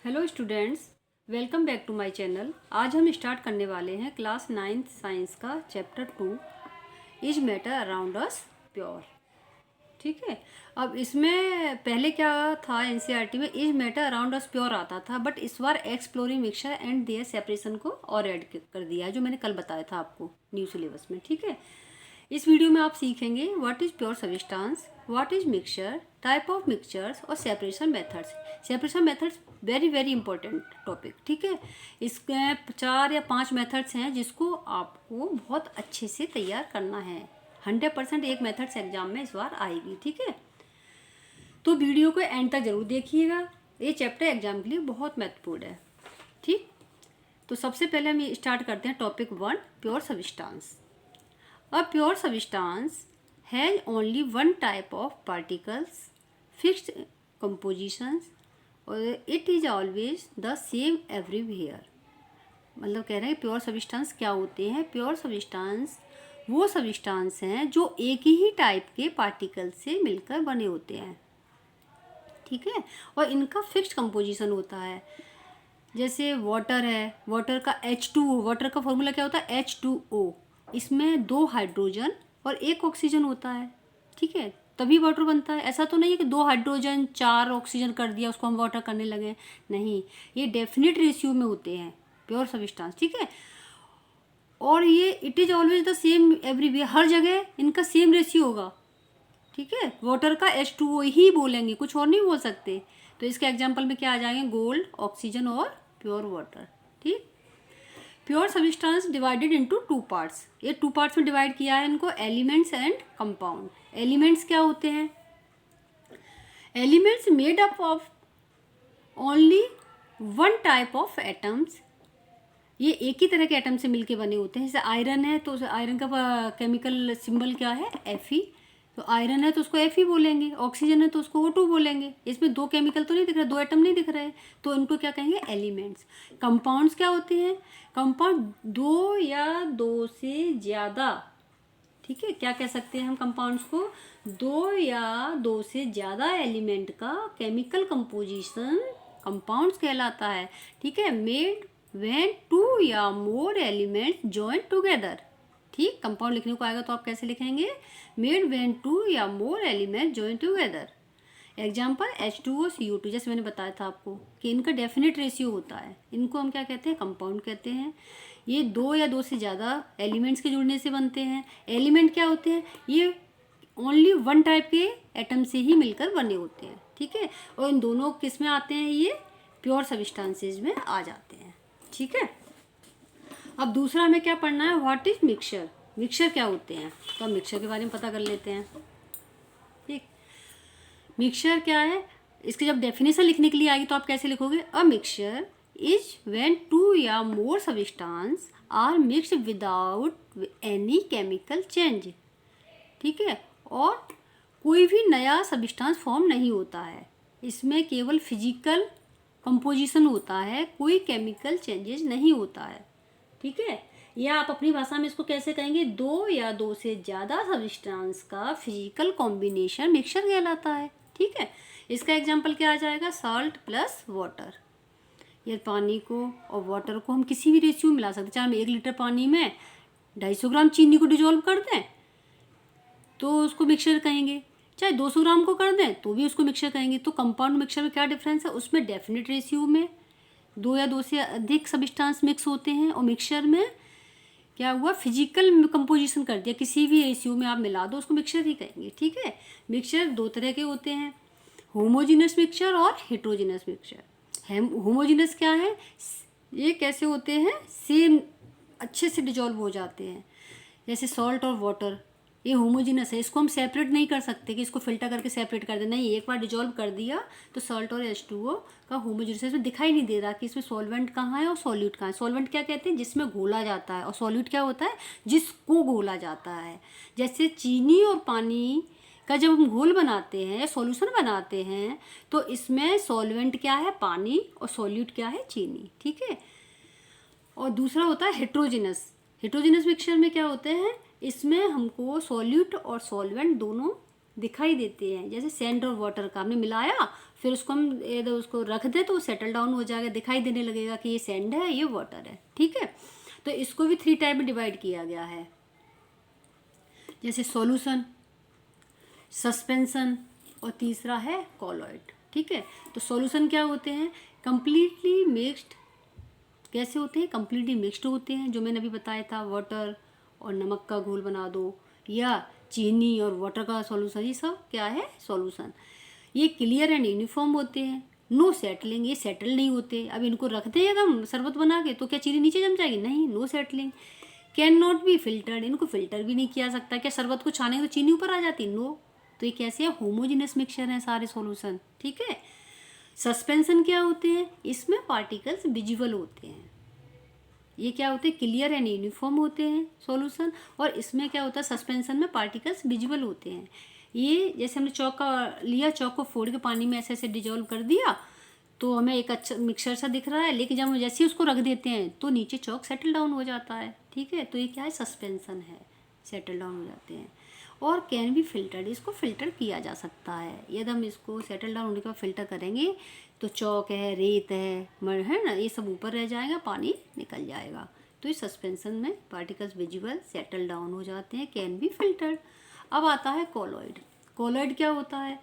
Hello students, welcome back to my channel. आज हम start करने वाले हैं क्लास 9th साइंस का chapter 2 is matter around us pure. ठीक है। अब इसमें पहले क्या था, एनसीईआरटी में is matter around us pure आता था, बट इस बार exploring mixture and their separation को और ऐड कर दिया है, जो मैंने कल बताया था आपको न्यू सिलेबस में। ठीक है। इस वीडियो में आप सीखेंगे what is pure substance, what is mixture, type of mixtures और separation methods. Separation methods very very important topic. ठीक है। इसके 4 या 5 मेथड्स हैं जिसको आपको बहुत अच्छे से तैयार करना है। 100% एक मेथड्स एग्जाम में इस बार आएगी। ठीक है। तो वीडियो को एंड तक जरूर देखिएगा, ये चैप्टर एग्जाम के लिए बहुत महत्वपूर्ण है। ठीक। तो सबसे पहले हम स्टार्ट करते हैं topic 1, pure substance. A pure substance has only one type of particles, fixed compositions, और it is always the same everywhere। मतलब कह रहे हैं प्योर सब्सटेंस क्या होते हैं। प्योर सब्सटेंस वो सब्सटेंस हैं जो एक ही टाइप के पार्टिकल से मिलकर बने होते हैं। ठीक है। और इनका फिक्स्ड कंपोजिशन होता है। जैसे वाटर है, वाटर का H2O, वाटर का फॉर्मूला क्या होता है H2O। इसमें 2 हाइड्रोजन और 1 ऑक्सीजन होता है। ठीक है। तभी वाटर बनता है। ऐसा तो नहीं है कि 2 हाइड्रोजन 4 ऑक्सीजन कर दिया उसको हम वाटर करने लगे। नहीं, ये डेफिनेट रेशियो में होते हैं प्योर सब्सटेंस। ठीक है। और ये it is always the same everywhere, हर जगह इनका सेम रेशियो होगा। ठीक है। वाटर का H2O ही बोलेंगे, कुछ और नहीं बोल सकते। तो इसके एग्जाम्पल में क्या आ जाएंगे, गोल्ड, ऑक्सीजन और प्योर वाटर। ठीक। Pure substance divided into 2 parts. ये 2 पार्ट्स में डिवाइड किया है इनको, एलिमेंट्स एंड कंपाउंड। एलिमेंट्स क्या होते हैं, elements made up of only one type of atoms. ये एक ही तरह के एटम से मिलके बने होते हैं। जैसे आयरन है तो आयरन का केमिकल सिंबल क्या है, Fe। तो आयरन है तो उसको Fe बोलेंगे, ऑक्सीजन है तो उसको O2 बोलेंगे। इसमें 2 केमिकल तो नहीं दिख रहे, 2 एटम नहीं दिख रहे, तो इनको क्या कहेंगे, एलिमेंट्स। कंपाउंड्स क्या होते हैं, कंपाउंड 2 या 2 से ज़्यादा। ठीक है। क्या कह सकते हैं हम कंपाउंड्स को, 2 या 2 से ज़्यादा एलिमेंट का केमिकल कंपोजिशन कंपाउंड्स कहलाता है। ठीक है। मेड व्हेन 2 या मोर एलिमेंट्स जॉइन टुगेदर। ठीक। कंपाउंड लिखने को आएगा तो आप कैसे लिखेंगे, मेड व्हेन 2 या मोर element join together. Example H2O CO2। जैसे मैंने बताया था आपको कि इनका डेफिनेट रेशियो होता है, इनको हम क्या कहते हैं, कंपाउंड कहते हैं। ये 2 या 2 से ज़्यादा एलिमेंट्स के जुड़ने से बनते हैं। एलिमेंट क्या होते हैं, ये ओनली वन टाइप के एटम से ही मिलकर बने होते हैं। ठीक है। और इन दोनों किस में आते हैं, ये प्योर सब्सटेंसेज में आ जाते हैं। ठीक है। अब दूसरा हमें क्या पढ़ना है, व्हाट इज मिक्सचर। मिक्सचर क्या होते हैं, तो हम मिक्सचर के बारे में पता कर लेते हैं। ठीक। मिक्सचर क्या है, इसकी जब डेफिनेशन लिखने के लिए आएगी तो आप कैसे लिखोगे, अ मिक्सचर इज व्हेन 2 या more substance are mixed without any chemical change. ठीक है। और कोई भी नया सब्सटेंस फॉर्म नहीं होता है, इसमें केवल फिजिकल कंपोजिशन होता है, कोई केमिकल चेंजेस नहीं होता है। ठीक है। या आप अपनी भाषा में इसको कैसे कहेंगे, 2 या 2 से ज़्यादा सब्सटेंस का फिजिकल कॉम्बिनेशन मिक्सचर कहलाता है। ठीक है। इसका एग्जांपल क्या आ जाएगा, सॉल्ट प्लस वाटर। ये पानी को और वाटर को हम किसी भी रेशियो में मिला सकते हैं। चाहे हम 1 लीटर पानी में 250 ग्राम चीनी को डिजोल्व कर दें तो उसको मिक्सचर कहेंगे, चाहे 200 ग्राम को कर दें तो भी उसको मिक्सचर कहेंगे। तो कंपाउंड मिक्सचर में क्या डिफरेंस है, उसमें डेफिनेट रेशियो में 2 या 2 से अधिक सब्सटेंस मिक्स होते हैं, और मिक्सचर में क्या हुआ, फिजिकल कंपोजिशन कर दिया, किसी भी रेशियो में आप मिला दो उसको मिक्सचर ही कहेंगे। ठीक है। मिक्सचर 2 तरह के होते हैं, होमोजीनस मिक्सचर और हेट्रोजीनस मिक्सचर। होमोजीनस क्या है, ये कैसे होते हैं, सेम अच्छे से डिजॉल्व हो जाते हैं। जैसे सॉल्ट और वाटर, ये होमोजीनस है, इसको हम सेपरेट नहीं कर सकते कि इसको फिल्टर करके सेपरेट कर दे, नहीं, एक बार डिजॉल्व कर दिया तो सॉल्ट और H2O का होमोजीनस, इसमें दिखाई नहीं दे रहा कि इसमें सॉल्वेंट कहाँ है और सॉल्यूट कहाँ है। सॉल्वेंट क्या कहते हैं, जिसमें घोला जाता है, और सॉल्यूट क्या होता है, जिसको घोला जाता है। जैसे चीनी और पानी का जब हम घोल बनाते हैं, सॉल्यूशन बनाते हैं, तो इसमें सॉल्वेंट क्या है, पानी, और सॉल्यूट क्या है, चीनी। ठीक है। और दूसरा होता है हेट्रोजीनस। हेट्रोजीनस मिक्सचर में क्या होते हैं, इसमें हमको सॉल्यूट और सॉल्वेंट दोनों दिखाई देते हैं। जैसे सैंड और वाटर का हमने मिलाया, फिर उसको हम इधर उसको रख दे तो वो सेटल डाउन हो जाएगा, दिखाई देने लगेगा कि ये सैंड है, ये वाटर है। ठीक है, तो इसको भी 3 टाइप में डिवाइड किया गया है, जैसे सॉल्यूशन, सस्पेंशन और तीसरा है कॉलॉइड। ठीक है, तो सॉल्यूशन क्या होते हैं? Completely mixed. कैसे होते हैं? कंप्लीटली मिक्स्ड होते हैं, जो मैंने अभी बताया था, वाटर और नमक का घोल बना दो, या चीनी और वाटर का सॉल्यूशन, ये सब क्या है? सॉल्यूशन। ये क्लियर एंड यूनिफॉर्म होते हैं, नो सेटलिंग, ये सेटल नहीं होते। अब इनको रख दें एकदम शरबत बना के तो क्या चीनी नीचे जम जाएगी? नहीं, no settling. Can not be filtered, इनको फिल्टर भी नहीं किया सकता। क्या शरबत को छाने तो चीनी ऊपर आ जाती? नो। तो ये कैसे है? होमोजेनस मिक्सचर है सारे सॉल्यूशन। ठीक है। सस्पेंशन क्या होते हैं? इसमें पार्टिकल्स विजिबल होते हैं। ये क्या होते हैं? क्लियर एंड यूनिफॉर्म होते हैं सॉल्यूशन। और इसमें क्या होता है? सस्पेंशन में पार्टिकल्स विजिबल होते हैं। ये जैसे हमने चौक का लिया, चौक को फोड़ के पानी में ऐसे ऐसे डिजोल्व कर दिया तो हमें एक अच्छा मिक्सचर सा दिख रहा है, लेकिन जब हम जैसे ही उसको रख देते हैं तो नीचे चौक सेटल डाउन हो जाता है। ठीक है, तो ये क्या है? सस्पेंशन है, सेटल डाउन हो जाते हैं। और कैन बी फिल्टर्ड, इसको फिल्टर किया जा सकता है। यदि हम इसको सेटल डाउन होने के बाद फिल्टर करेंगे तो चौक है, रेत है ना, ये सब ऊपर रह जाएगा, पानी निकल जाएगा। तो इस सस्पेंशन में पार्टिकल्स विजिबल, सेटल डाउन हो जाते हैं, कैन बी फिल्टर्ड। अब आता है कोलॉइड। कोलॉइड क्या होता है?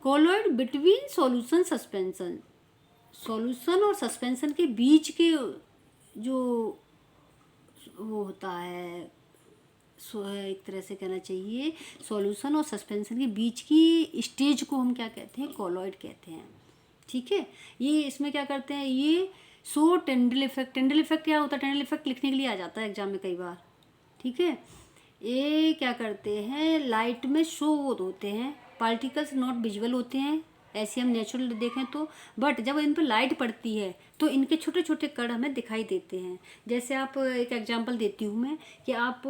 Colloid between solution suspension, solution और सस्पेंशन के बीच के जो वो होता है, एक तरह से कहना चाहिए, सॉल्यूशन और सस्पेंशन के बीच की स्टेज को हम क्या कहते हैं? कोलॉइड कहते हैं। ठीक है, ये इसमें क्या करते हैं? ये शो टेंडल इफेक्ट। टेंडल इफेक्ट क्या होता है? टेंडल इफेक्ट लिखने के लिए आ जाता है एग्जाम में कई बार। ठीक है, ये क्या करते हैं? लाइट में शो होते हैं, पार्टिकल्स नॉट विजुअल होते हैं ऐसे हम नेचुरल देखें तो, बट जब इन पर लाइट पड़ती है तो इनके छोटे छोटे कण हमें दिखाई देते हैं। जैसे आप एक एग्जांपल देती हूँ मैं कि आप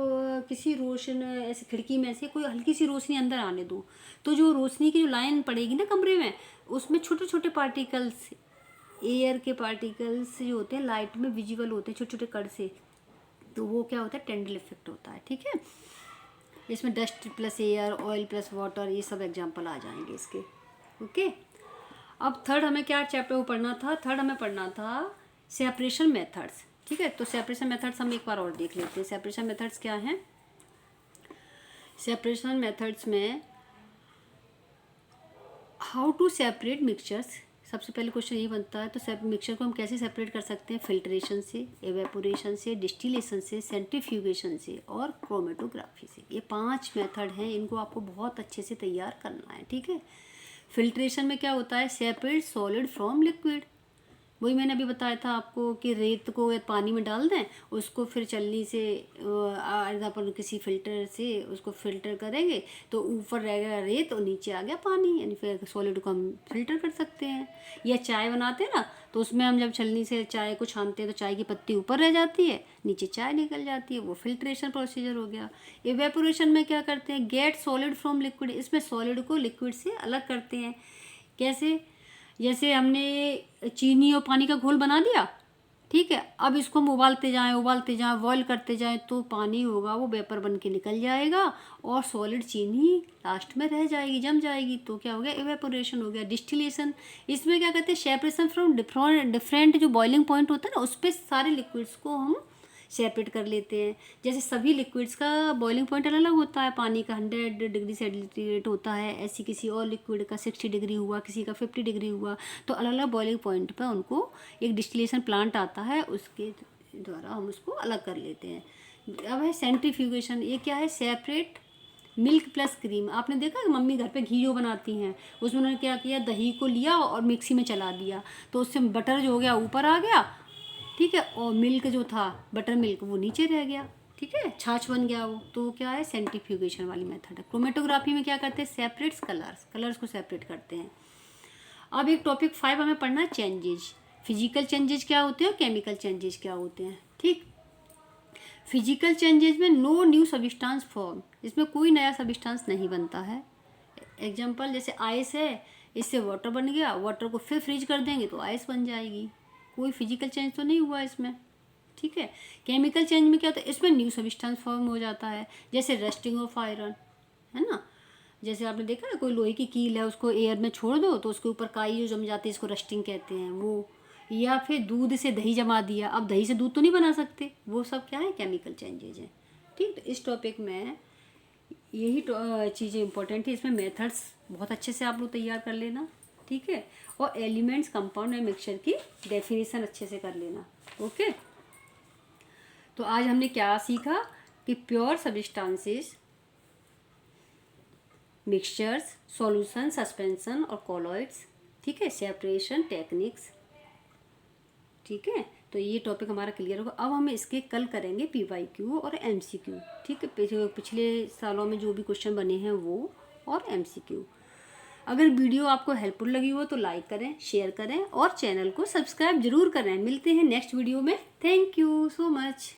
किसी रोशन ऐसे खिड़की में से कोई हल्की सी रोशनी अंदर आने दो, तो जो रोशनी की जो लाइन पड़ेगी ना कमरे में, उसमें छोटे छोटे पार्टिकल्स, एयर के पार्टिकल्स जो होते हैं लाइट में विजिबल होते हैं छोटे छोटे कण से, तो वो क्या होता है? टेंडल इफेक्ट होता है। ठीक है, इसमें dust plus air, oil plus water, ये सब एग्जांपल आ जाएंगे इसके। ओके, अब थर्ड हमें क्या चैप्टर वो पढ़ना था? थर्ड हमें पढ़ना था सेपरेशन मेथड्स। ठीक है, तो सेपरेशन मेथड्स हम एक बार और देख लेते हैं। सेपरेशन मेथड्स क्या हैं? सेपरेशन मेथड्स में हाउ टू सेपरेट मिक्सचर्स, सबसे पहले क्वेश्चन यही बनता है। तो मिक्सचर को हम कैसे सेपरेट कर सकते हैं? फिल्ट्रेशन से, एवेपोरेशन से, डिस्टिलेशन से, सेंट्रीफ्यूगेशन से और क्रोमेटोग्राफी से। ये 5 मेथड हैं, इनको आपको बहुत अच्छे से तैयार करना है। ठीक है, फिल्ट्रेशन में क्या होता है? Separate solid from liquid. वही मैंने अभी बताया था आपको कि रेत को पानी में डाल दें, उसको फिर चलनी से अपन किसी फिल्टर से उसको फिल्टर करेंगे तो ऊपर रहेगा रेत और नीचे आ गया पानी, यानी फिर सॉलिड को हम फिल्टर कर सकते हैं। या चाय बनाते हैं ना, तो उसमें हम जब छलनी से चाय को छानते हैं तो चाय की पत्ती ऊपर रह जाती है, नीचे चाय निकल जाती है, वो फिल्ट्रेशन प्रोसीजर हो गया। इवेपोरेशन में क्या करते हैं? गेट सॉलिड फ्रॉम लिक्विड, इसमें सॉलिड को लिक्विड से अलग करते हैं। कैसे? जैसे हमने चीनी और पानी का घोल बना दिया, ठीक है, अब इसको हम उबालते जाएं बॉयल करते जाएं तो पानी होगा वो वेपर बन के निकल जाएगा और सॉलिड चीनी लास्ट में रह जाएगी, जम जाएगी, तो क्या हो गया? इवेपोरेशन हो गया। डिस्टिलेशन, इसमें क्या कहते हैं? सेपरेशन फ्रॉम डिफरेंट जो बॉइलिंग पॉइंट होता है ना, उस पर सारे लिक्विड्स को हम सेपरेट कर लेते हैं। जैसे सभी लिक्विड्स का बॉइलिंग पॉइंट अलग अलग होता है, पानी का 100 डिग्री सेंटीग्रेड होता है, ऐसी किसी और लिक्विड का 60 डिग्री हुआ, किसी का 50 डिग्री हुआ, तो अलग अलग बॉइलिंग पॉइंट पर उनको एक डिस्टिलेशन प्लांट आता है, उसके द्वारा हम उसको अलग कर लेते हैं। अब है सेंट्रीफ्यूगेशन। ये क्या है? Separate milk plus cream. आपने देखा कि मम्मी घर पे घी जो बनाती हैं उसमें उन्होंने क्या किया? दही को लिया और मिक्सी में चला दिया, तो उससे बटर जो हो गया ऊपर आ गया, ठीक है, और मिल्क जो था बटर मिल्क वो नीचे रह गया, ठीक है, छाछ बन गया वो। तो क्या है? सेंट्रीफ्यूगेशन वाली मेथड है। क्रोमेटोग्राफी में क्या करते हैं? सेपरेट्स कलर्स को सेपरेट करते हैं। अब एक टॉपिक 5 हमें पढ़ना है चेंजेज। फिजिकल चेंजेज क्या होते हैं और केमिकल चेंजेज क्या होते हैं। ठीक, फिजिकल चेंजेज में नो न्यू सब्सटेंस फॉर्म, इसमें कोई नया सब्सटेंस नहीं बनता है। एग्जांपल जैसे आइस है, इससे वाटर बन गया, वाटर को फिर फ्रीज कर देंगे तो आइस बन जाएगी, कोई फिजिकल चेंज तो नहीं हुआ इसमें। ठीक है, केमिकल चेंज में क्या होता है? इसमें न्यू सब्सटेंस फॉर्म हो जाता है, जैसे रस्टिंग ऑफ आयरन, है ना, जैसे आपने देखा है कोई लोहे की कील है, उसको एयर में छोड़ दो तो उसके ऊपर काई जो जम जाती है, इसको रस्टिंग कहते हैं वो। या फिर दूध से दही जमा दिया, अब दही से दूध तो नहीं बना सकते, वो सब क्या है, केमिकल चेंजेज हैं। ठीक, तो इस टॉपिक में यही चीज़ें इंपॉर्टेंट है। इसमें मेथड्स बहुत अच्छे से आप लोग तैयार कर लेना, ठीक है। और एलिमेंट्स, कंपाउंड एंड मिक्सचर की डेफिनेशन अच्छे से कर लेना। ओके, तो आज हमने क्या सीखा कि pure substances, mixtures, solution, suspension और कॉलॉइड्स, ठीक है, सेपरेशन टेक्निक्स, ठीक है। तो ये टॉपिक हमारा क्लियर होगा। अब हम इसके कल करेंगे PYQ और MCQ, ठीक है। पिछले सालों में जो भी क्वेश्चन बने हैं वो, और MCQ। अगर वीडियो आपको हेल्पफुल लगी हो तो लाइक करें, शेयर करें और चैनल को सब्सक्राइब जरूर करें। मिलते हैं नेक्स्ट वीडियो में। Thank you so much.